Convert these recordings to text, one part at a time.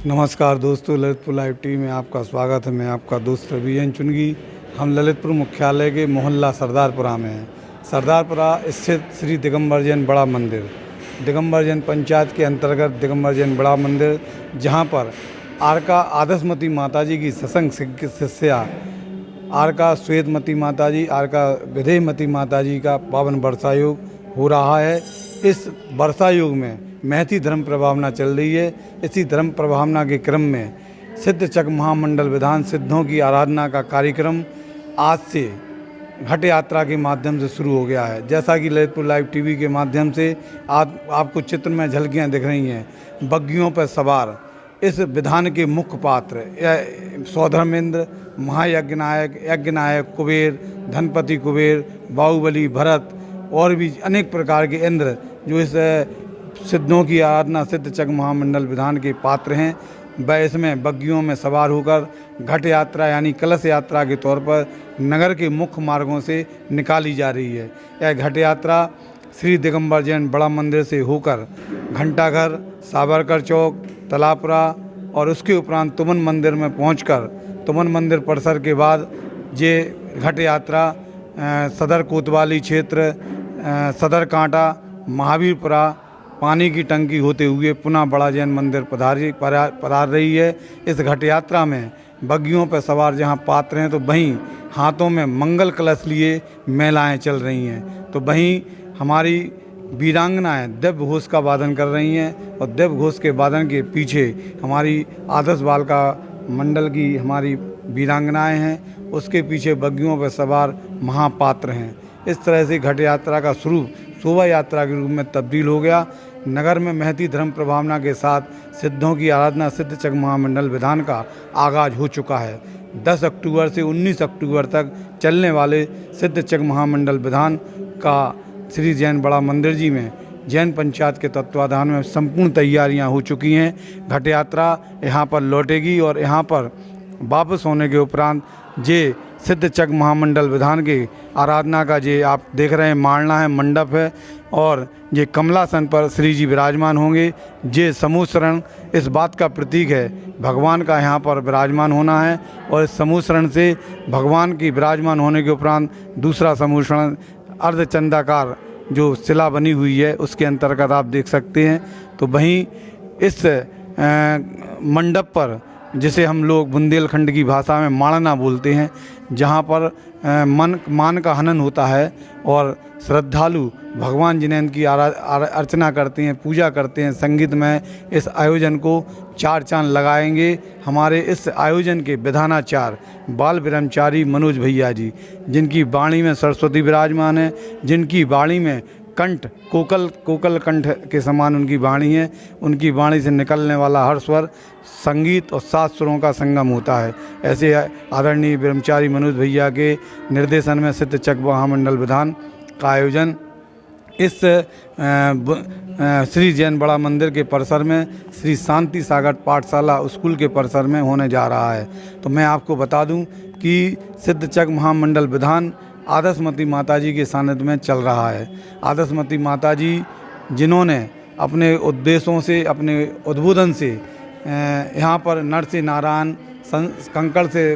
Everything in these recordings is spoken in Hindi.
नमस्कार दोस्तों, ललितपुर लाइव टीवी में आपका स्वागत है। मैं आपका दोस्त रवि चुनगी। हम ललितपुर मुख्यालय के मोहल्ला सरदारपुरा में हैं। सरदारपुरा स्थित श्री दिगंबर जैन बड़ा मंदिर, दिगंबर जैन पंचायत के अंतर्गत दिगंबर जैन बड़ा मंदिर, जहां पर आरका आदर्शमती माताजी की सत्संग शिष्या आरका श्वेतमती माताजी, आरका विधेयमती माताजी का पावन वर्षा योग हो रहा है। इस वर्षा योग में महती धर्म प्रभावना चल रही है। इसी धर्म प्रभावना के क्रम में सिद्ध चक महामंडल विधान सिद्धों की आराधना का कार्यक्रम आज से घट यात्रा के माध्यम से शुरू हो गया है। जैसा कि ललितपुर लाइव टीवी के माध्यम से आपको चित्र में झलकियाँ दिख रही हैं। बग्गियों पर सवार इस विधान के मुख्य पात्र सौधर्मेंद्र, महायज्ञनायक, यज्ञनायक कुबेर, धनपति कुबेर, बाहुबली भरत और भी अनेक प्रकार के इंद्र जो इस सिद्धों की आराधना सिद्ध चक महामंडल विधान के पात्र हैं, वह इसमें बग्गियों में सवार होकर घट यात्रा यानी कलश यात्रा के तौर पर नगर के मुख्य मार्गों से निकाली जा रही है। यह घट यात्रा श्री दिगंबर जैन बड़ा मंदिर से होकर घंटाघर, सावरकर चौक, तलापुरा और उसके उपरांत तुमन मंदिर में पहुंचकर तुमन मंदिर परिसर के बाद ये घट यात्रा सदर कोतवाली क्षेत्र, सदर कांटा, महावीरपुरा, पानी की टंकी होते हुए पुनः बड़ा जैन मंदिर पधार रही है। इस घट यात्रा में बग्गियों पर सवार जहां पात्र हैं तो वहीं हाथों में मंगल कलश लिए महिलाएं चल रही हैं, तो वहीं हमारी वीरांगनाएं दिव्य घोष का वादन कर रही हैं और दिव्य घोष के वादन के पीछे हमारी आदर्श बालिका मंडल की हमारी वीरांगनाएं हैं, उसके पीछे बग्गियों पर सवार महापात्र हैं। इस तरह से घट यात्रा का स्वरूप शोभा यात्रा के रूप में तब्दील हो गया। नगर में महती धर्म प्रभावना के साथ सिद्धों की आराधना सिद्ध चक महामंडल विधान का आगाज हो चुका है। 10 अक्टूबर से 19 अक्टूबर तक चलने वाले सिद्ध चक महामंडल विधान का श्री जैन बड़ा मंदिर जी में जैन पंचायत के तत्वाधान में संपूर्ण तैयारियां हो चुकी हैं। घट यात्रा यहाँ पर लौटेगी और यहाँ पर वापस होने के उपरांत जे सिद्ध चक महामंडल विधान के आराधना का जे आप देख रहे हैं मालना है, मंडप है और ये कमलासन पर श्री जी विराजमान होंगे। जे समूह शरण इस बात का प्रतीक है भगवान का यहाँ पर विराजमान होना है और इस समूह शरण से भगवान की विराजमान होने के उपरांत दूसरा समूह शरण अर्धचंदाकार जो शिला बनी हुई है उसके अंतर्गत आप देख सकते हैं। तो वहीं इस मंडप पर जिसे हम लोग बुंदेलखंड की भाषा में माणना बोलते हैं, जहाँ पर मान का हनन होता है और श्रद्धालु भगवान जिनेंद्र की अर्चना करते हैं, पूजा करते हैं। संगीत में इस आयोजन को 4 चांद लगाएंगे हमारे इस आयोजन के विधानाचार्य बाल ब्रह्मचारी मनोज भैया जी, जिनकी वाणी में सरस्वती विराजमान है, जिनकी वाणी में कंठ कोकल कंठ के समान उनकी वाणी है। उनकी वाणी से निकलने वाला हर स्वर संगीत और 7 सुरों का संगम होता है। ऐसे आदरणीय ब्रह्मचारी मनोज भैया के निर्देशन में सिद्ध चक महामंडल विधान का आयोजन इस श्री जैन बड़ा मंदिर के परिसर में श्री शांति सागर पाठशाला स्कूल के परिसर में होने जा रहा है। तो मैं आपको बता दूं कि सिद्ध चक महामंडल विधान आदर्शमती माताजी के सानिध्य में चल रहा है। आदर्शमती माताजी जिन्होंने अपने उद्देश्यों से, अपने उद्बोधन से यहाँ पर नर से नारायण, कंकड़ से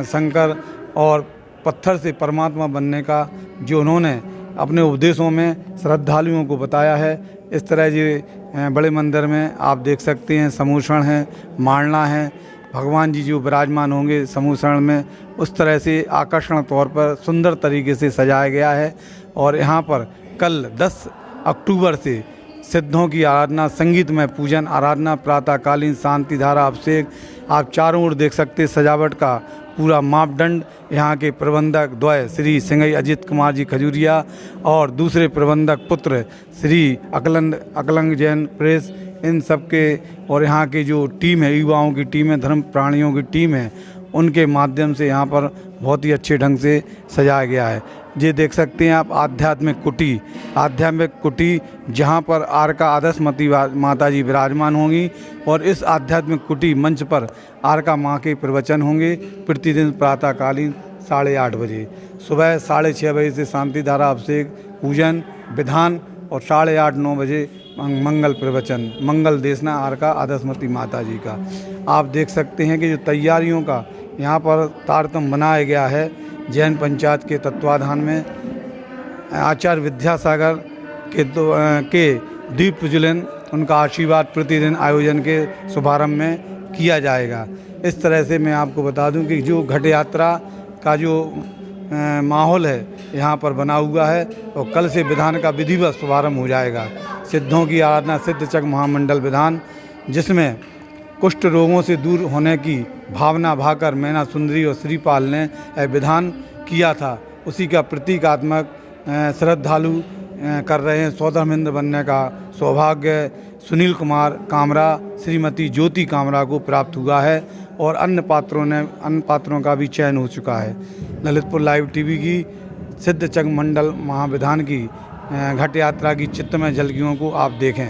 शंकर और पत्थर से परमात्मा बनने का जो उन्होंने अपने उपदेशों में श्रद्धालुओं को बताया है, इस तरह ये बड़े मंदिर में आप देख सकते हैं समूषण है, मालना है, भगवान जी जो विराजमान होंगे समूषण में, उस तरह से आकर्षण तौर पर सुंदर तरीके से सजाया गया है। और यहाँ पर कल 10 अक्टूबर से सिद्धों की आराधना, संगीतमय पूजन, आराधना, प्रातःकालीन शांति धारा अभिषेक, आप चारों ओर देख सकते सजावट का पूरा मापदंड यहाँ के प्रबंधक द्वय श्री सिंघई अजित कुमार जी खजूरिया और दूसरे प्रबंधक पुत्र श्री अकलंग जैन प्रेस, इन सब के और यहाँ की जो टीम है, युवाओं की टीम है, धर्म प्राणियों की टीम है, उनके माध्यम से यहाँ पर बहुत ही अच्छे ढंग से सजाया गया है। ये देख सकते हैं आप आध्यात्मिक कुटी जहाँ पर आरका आदर्शमती माताजी विराजमान होंगी और इस आध्यात्मिक कुटी मंच पर आरका माँ के प्रवचन होंगे प्रतिदिन प्रातःकालीन 8:30 बजे, सुबह 6:30 बजे से शांति धारा अभिषेक पूजन विधान और 8:30-9 बजे मंगल प्रवचन मंगल देशना आरका आदस्मती माता जी का। आप देख सकते हैं कि जो तैयारियों का यहाँ पर तारतम्य बनाया गया है जैन पंचायत के तत्वाधान में। आचार्य विद्यासागर के दीप प्रज्वलन उनका आशीर्वाद प्रतिदिन आयोजन के शुभारंभ में किया जाएगा। इस तरह से मैं आपको बता दूं कि जो घट यात्रा का जो माहौल है यहाँ पर बना हुआ है और कल से विधान का विधिवत शुभारंभ हो जाएगा। सिद्धों की आराधना सिद्धचक महामंडल विधान, जिसमें कुष्ठ रोगों से दूर होने की भावना भाकर मैना सुंदरी और श्रीपाल ने विधान किया था, उसी का प्रतीकात्मक श्रद्धालु कर रहे हैं। सौधर्मेंद्र बनने का सौभाग्य सुनील कुमार कामरा, श्रीमती ज्योति कामरा को प्राप्त हुआ है और अन्य पात्रों का भी चयन हो चुका है। ललितपुर लाइव टीवी की सिद्धचक मंडल महाविधान की घट यात्रा की चित्रमय झलकियों को आप देखें।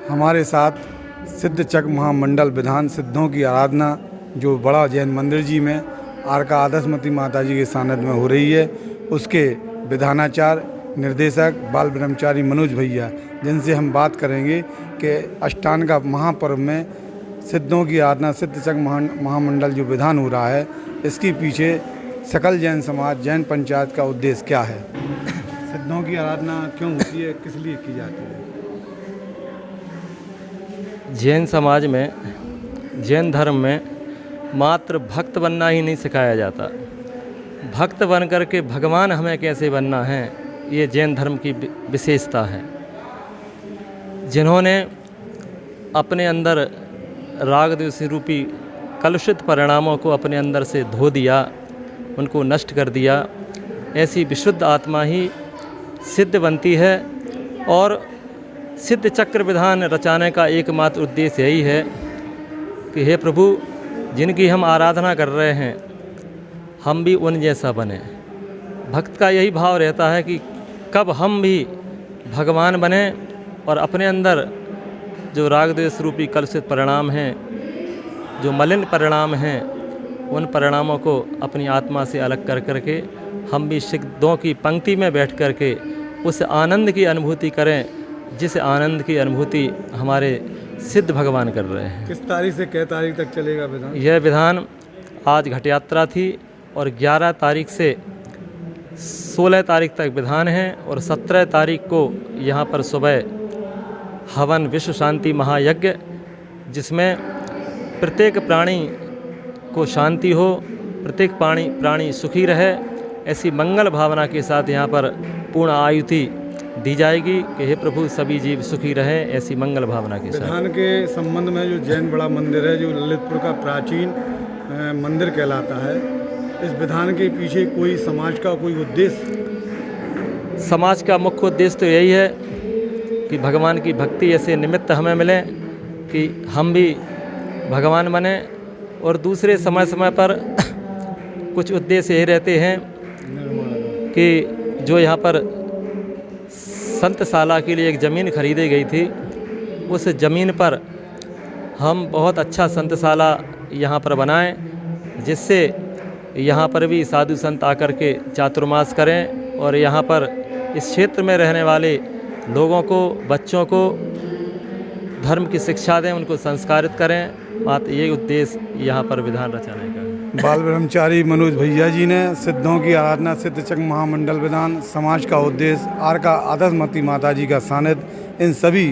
हमारे साथ सिद्धचक महामंडल विधान सिद्धों की आराधना जो बड़ा जैन मंदिर जी में आरका आदस्मती माता जी के सानिध्य में हो रही है, उसके विधानाचार्य निर्देशक बाल ब्रह्मचारी मनोज भैया, जिनसे हम बात करेंगे कि अष्टांग का महापर्व में सिद्धों की आराधना सिद्धचक महामंडल जो विधान हो रहा है, इसके पीछे सकल जैन समाज जैन पंचायत का उद्देश्य क्या है। सिद्धों की आराधना क्यों होती है, किस लिए की जाती है। जैन समाज में, जैन धर्म में मात्र भक्त बनना ही नहीं सिखाया जाता, भक्त बन कर के भगवान हमें कैसे बनना है, ये जैन धर्म की विशेषता है। जिन्होंने अपने अंदर राग द्वेष रूपी कलुषित परिणामों को अपने अंदर से धो दिया, उनको नष्ट कर दिया, ऐसी विशुद्ध आत्मा ही सिद्ध बनती है। और सिद्ध चक्र विधान रचाने का एकमात्र उद्देश्य यही है कि हे प्रभु, जिनकी हम आराधना कर रहे हैं हम भी उन जैसा बने। भक्त का यही भाव रहता है कि कब हम भी भगवान बने और अपने अंदर जो राग द्वेष रूपी कलुषित परिणाम हैं, जो मलिन परिणाम हैं, उन परिणामों को अपनी आत्मा से अलग कर करके हम भी सिद्धों की पंक्ति में बैठ करके उस आनंद की अनुभूति करें जिस आनंद की अनुभूति हमारे सिद्ध भगवान कर रहे हैं। किस तारीख से कै तारीख तक चलेगा विधान? यह विधान आज घट यात्रा थी और 11 तारीख से 16 तारीख तक विधान है और 17 तारीख को यहाँ पर सुबह हवन विश्व शांति महायज्ञ, जिसमें प्रत्येक प्राणी को शांति हो, प्रत्येक प्राणी सुखी रहे, ऐसी मंगल भावना के साथ यहाँ पर पूर्ण आयुति दी जाएगी कि हे प्रभु सभी जीव सुखी रहें, ऐसी मंगल भावना के साथ। विधान के संबंध में जो जैन बड़ा मंदिर है, जो ललितपुर का प्राचीन मंदिर कहलाता है, इस विधान के पीछे कोई समाज का कोई उद्देश्य? समाज का मुख्य उद्देश्य तो यही है कि भगवान की भक्ति ऐसे निमित्त हमें मिले कि हम भी भगवान बने, और दूसरे समय समय पर कुछ उद्देश्य ये रहते हैं कि जो यहाँ पर संतशाला के लिए एक ज़मीन खरीदी गई थी, उस ज़मीन पर हम बहुत अच्छा संतशाला यहाँ पर बनाएं, जिससे यहाँ पर भी साधु संत आकर के चातुर्मास करें और यहाँ पर इस क्षेत्र में रहने वाले लोगों को, बच्चों को धर्म की शिक्षा दें, उनको संस्कारित करें। बात ये उद्देश्य यहाँ पर विधान रचाने का है। बाल ब्रह्मचारी मनोज भैया जी ने सिद्धों की आराधना सिद्ध चक महामंडल विधान, समाज का उद्देश्य, आरका आदर्शमती माता जी का सानिध्य, इन सभी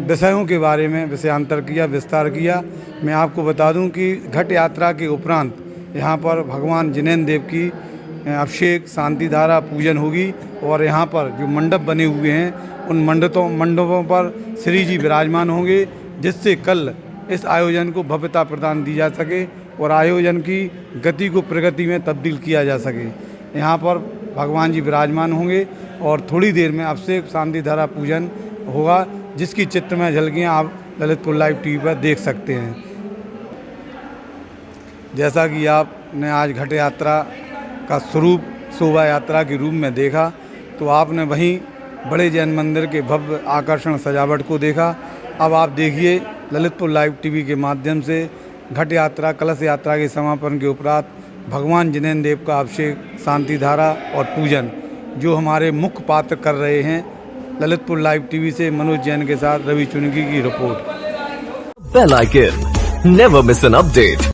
विषयों के बारे में विषयांतर किया, विस्तार किया। मैं आपको बता दूं कि घट यात्रा के उपरांत यहाँ पर भगवान जिनेंद्र देव की अभिषेक शांति धारा पूजन होगी और यहाँ पर जो मंडप बने हुए हैं उन मंडपों पर श्री जी विराजमान होंगे, जिससे कल इस आयोजन को भव्यता प्रदान दी जा सके और आयोजन की गति को प्रगति में तब्दील किया जा सके। यहाँ पर भगवान जी विराजमान होंगे और थोड़ी देर में अभिषेक शांति धारा पूजन होगा, जिसकी चित्रमय झलकियाँ आप ललितपुर लाइव टीवी पर देख सकते हैं। जैसा कि आपने आज घट यात्रा का स्वरूप शोभा यात्रा के रूप में देखा, तो आपने वहीं बड़े जैन मंदिर के भव्य आकर्षण सजावट को देखा। अब आप देखिए ललितपुर लाइव टीवी के माध्यम से घट यात्रा कलश यात्रा के समापन के उपरांत भगवान जिनेंद्र देव का अभिषेक शांति धारा और पूजन, जो हमारे मुख्य पात्र कर रहे हैं। ललितपुर लाइव टीवी से मनोज जैन के साथ रवि चुनगी की report. Bell icon, never miss an update.